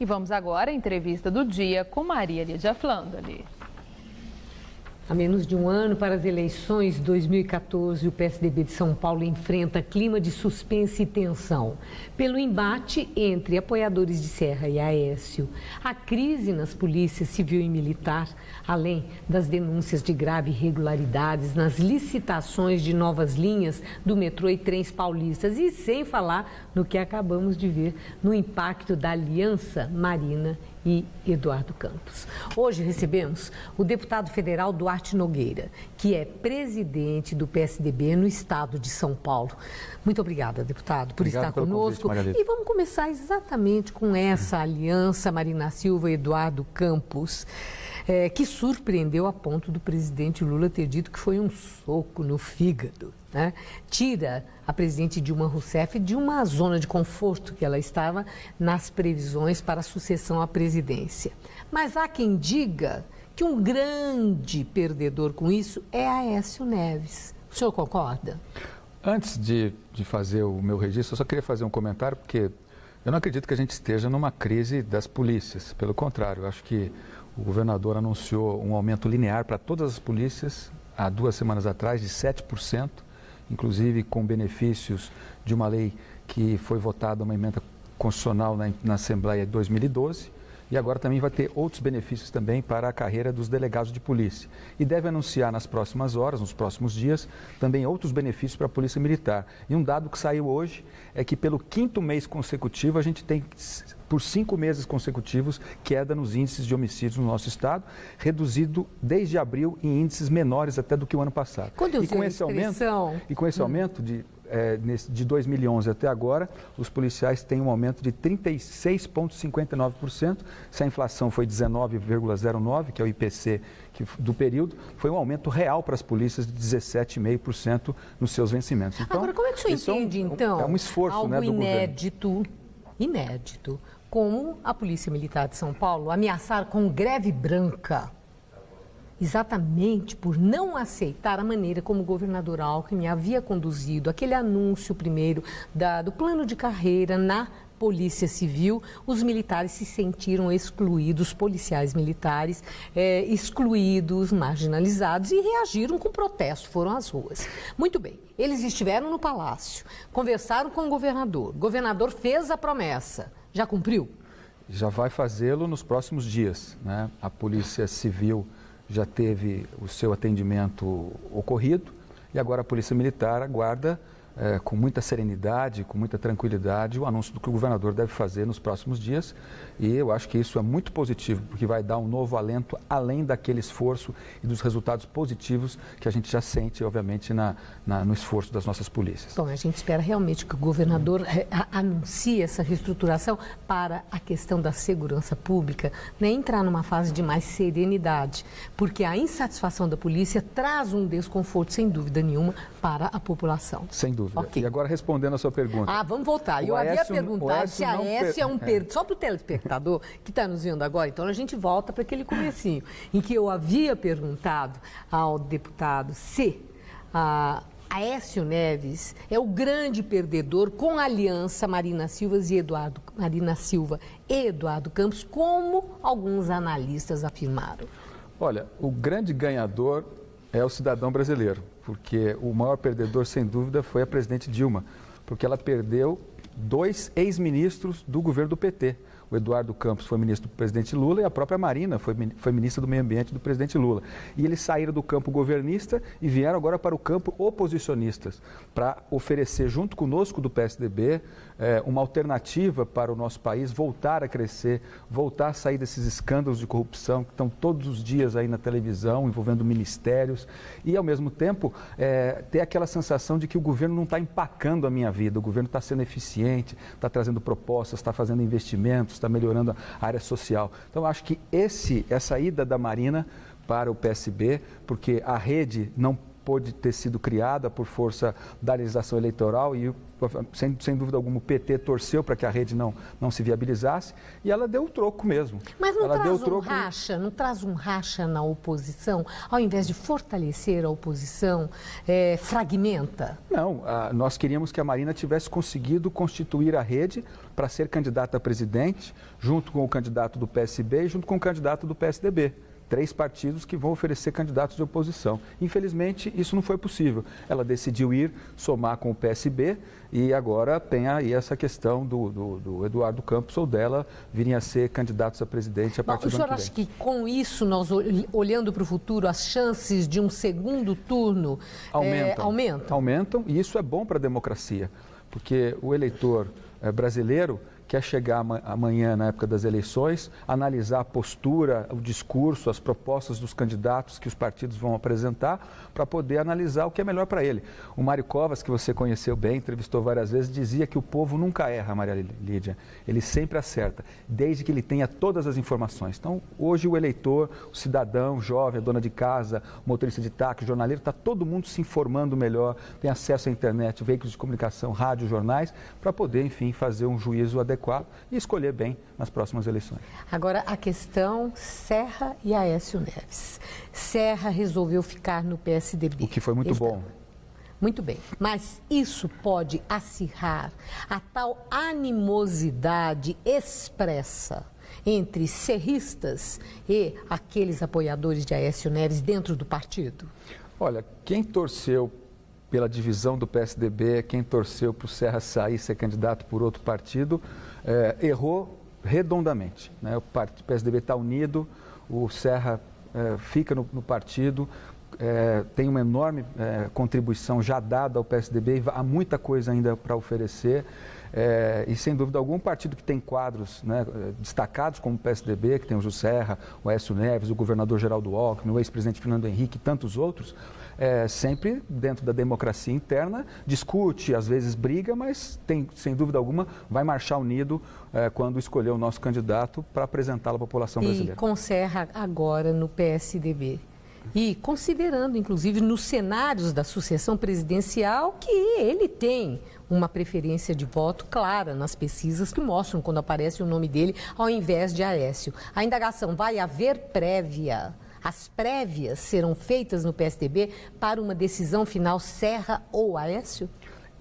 E vamos agora à entrevista do dia com Maria Lídia Flandoli. A menos de um ano para as eleições de 2014, o PSDB de São Paulo enfrenta clima de suspense e tensão pelo embate entre apoiadores de Serra e Aécio, a crise nas polícias civil e militar, além das denúncias de graves irregularidades nas licitações de novas linhas do metrô e trens paulistas, e sem falar no que acabamos de ver no impacto da aliança Marina e Eduardo Campos. Hoje recebemos o deputado federal Duarte Nogueira, que é presidente do PSDB no estado de São Paulo. Muito obrigada, deputado, por estar conosco. E vamos começar exatamente com essa aliança Marina Silva e Eduardo Campos, que surpreendeu a ponto do presidente Lula ter dito que foi um soco no fígado, né? Tira a presidente Dilma Rousseff de uma zona de conforto que ela estava nas previsões para a sucessão à presidência. Mas há quem diga que um grande perdedor com isso é Aécio Neves. O senhor concorda? Antes de fazer o meu registro, eu só queria fazer um comentário, porque eu não acredito que a gente esteja numa crise das polícias. Pelo contrário, eu acho que o governador anunciou um aumento linear para todas as polícias há 2 semanas atrás de 7%, inclusive com benefícios de uma lei que foi votada, uma emenda constitucional na Assembleia de 2012, e agora também vai ter outros benefícios também para a carreira dos delegados de polícia. E deve anunciar nas próximas horas, nos próximos dias, também outros benefícios para a Polícia Militar. E um dado que saiu hoje é que pelo 5º mês consecutivo a gente tem, por 5 meses consecutivos, queda nos índices de homicídios no nosso estado, reduzido desde abril em índices menores até do que o ano passado. E com esse aumento de 2011 até agora, os policiais têm um aumento de 36,59%. Se a inflação foi 19,09%, que é o IPC do período, foi um aumento real para as polícias de 17,5% nos seus vencimentos. Então, agora, como é que o senhor entende, então, é um esforço, algo do inédito, como a Polícia Militar de São Paulo ameaçar com greve branca, exatamente por não aceitar a maneira como o governador Alckmin havia conduzido aquele anúncio primeiro do plano de carreira na Polícia Civil. Os militares se sentiram excluídos, policiais militares excluídos, marginalizados, e reagiram com protesto, foram às ruas. Muito bem, eles estiveram no Palácio, conversaram com o governador fez a promessa, já cumpriu? Já vai fazê-lo nos próximos dias, né? A Polícia Civil já teve o seu atendimento ocorrido e agora a Polícia Militar aguarda com muita serenidade, com muita tranquilidade, o anúncio do que o governador deve fazer nos próximos dias. E eu acho que isso é muito positivo, porque vai dar um novo alento, além daquele esforço e dos resultados positivos que a gente já sente, obviamente, no esforço das nossas polícias. Bom, a gente espera realmente que o governador anuncie essa reestruturação para a questão da segurança pública, né? Entrar numa fase de mais serenidade, porque a insatisfação da polícia traz um desconforto, sem dúvida nenhuma, para a população. Sem dúvida. Okay. E agora, respondendo a sua pergunta. Vamos voltar. Eu havia perguntado se a Aécio é um perdedor. Só para o telespectador que está nos vendo agora, então a gente volta para aquele comecinho, em que eu havia perguntado ao deputado se Aécio Neves é o grande perdedor com a aliança Marina Silva e Eduardo Campos, como alguns analistas afirmaram. Olha, o grande ganhador é o cidadão brasileiro, porque o maior perdedor, sem dúvida, foi a presidente Dilma, porque ela perdeu 2 ex-ministros do governo do PT. O Eduardo Campos foi ministro do presidente Lula e a própria Marina foi ministra do Meio Ambiente do presidente Lula. E eles saíram do campo governista e vieram agora para o campo oposicionistas, para oferecer, junto conosco do PSDB, uma alternativa para o nosso país voltar a crescer, voltar a sair desses escândalos de corrupção que estão todos os dias aí na televisão, envolvendo ministérios, e ao mesmo tempo ter aquela sensação de que o governo não está empacando a minha vida, o governo está sendo eficiente, está trazendo propostas, está fazendo investimentos, está melhorando a área social. Então, acho que essa ida da Marina para o PSB, porque a rede não pôde ter sido criada por força da legislação eleitoral e sem dúvida alguma, o PT torceu para que a rede não se viabilizasse e ela deu o troco mesmo. Mas não ela traz deu troco... não traz um racha na oposição? Ao invés de fortalecer a oposição, fragmenta? Não, nós queríamos que a Marina tivesse conseguido constituir a rede para ser candidata a presidente, junto com o candidato do PSB e junto com o candidato do PSDB. 3 partidos que vão oferecer candidatos de oposição. Infelizmente, isso não foi possível. Ela decidiu somar com o PSB e agora tem aí essa questão do Eduardo Campos ou dela virem a ser candidatos a presidente a partir do ano que vem. O senhor acha que com isso, nós olhando para o futuro, as chances de um segundo turno aumentam? Aumentam e isso é bom para a democracia, porque o eleitor brasileiro quer chegar amanhã, na época das eleições, analisar a postura, o discurso, as propostas dos candidatos que os partidos vão apresentar para poder analisar o que é melhor para ele. O Mário Covas, que você conheceu bem, entrevistou várias vezes, dizia que o povo nunca erra, Maria Lídia. Ele sempre acerta, desde que ele tenha todas as informações. Então, hoje o eleitor, o cidadão, o jovem, a dona de casa, o motorista de táxi, o jornaleiro, está todo mundo se informando melhor, tem acesso à internet, veículos de comunicação, rádio, jornais, para poder, enfim, fazer um juízo adequado e escolher bem nas próximas eleições. Agora, a questão Serra e Aécio Neves. Serra resolveu ficar no PSDB. O que foi muito bom. Muito bem, mas isso pode acirrar a tal animosidade expressa entre serristas e aqueles apoiadores de Aécio Neves dentro do partido? Olha, quem torceu pela divisão do PSDB, quem torceu para o Serra sair, ser candidato por outro partido, errou redondamente. Né? O PSDB está unido, o Serra fica no partido, tem uma enorme contribuição já dada ao PSDB, há muita coisa ainda para oferecer. E sem dúvida algum, um partido que tem quadros, né, destacados como o PSDB, que tem o José Serra, o Aécio Neves, o governador Geraldo Alckmin, o ex-presidente Fernando Henrique e tantos outros, sempre dentro da democracia interna, discute, às vezes briga, mas tem, sem dúvida alguma, vai marchar unido quando escolher o nosso candidato para apresentá-lo à população brasileira. E com Serra agora no PSDB. E considerando, inclusive, nos cenários da sucessão presidencial, que ele tem uma preferência de voto clara nas pesquisas que mostram quando aparece o nome dele ao invés de Aécio. A indagação: vai haver prévia? As prévias serão feitas no PSDB para uma decisão final Serra ou Aécio?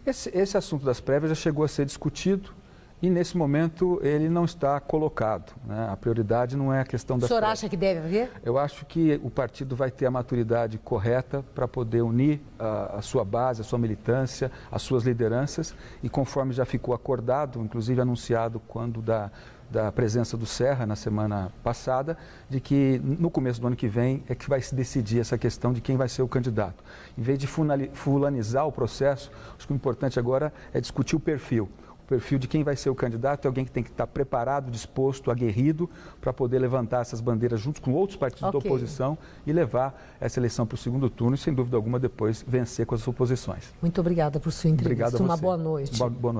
Esse assunto das prévias já chegou a ser discutido. E, nesse momento, ele não está colocado. Né? A prioridade não é a questão das... O senhor acha que deve haver? Eu acho que o partido vai ter a maturidade correta para poder unir a sua base, a sua militância, as suas lideranças. E conforme já ficou acordado, inclusive anunciado quando da presença do Serra na semana passada, de que no começo do ano que vem é que vai se decidir essa questão de quem vai ser o candidato. Em vez de fulanizar o processo, acho que o importante agora é discutir o perfil. O perfil de quem vai ser o candidato é alguém que tem que estar preparado, disposto, aguerrido para poder levantar essas bandeiras junto com outros partidos da oposição e levar essa eleição para o segundo turno e, sem dúvida alguma, depois vencer com as oposições. Muito obrigada por sua entrevista. Obrigado a você. Uma boa noite. Boa noite.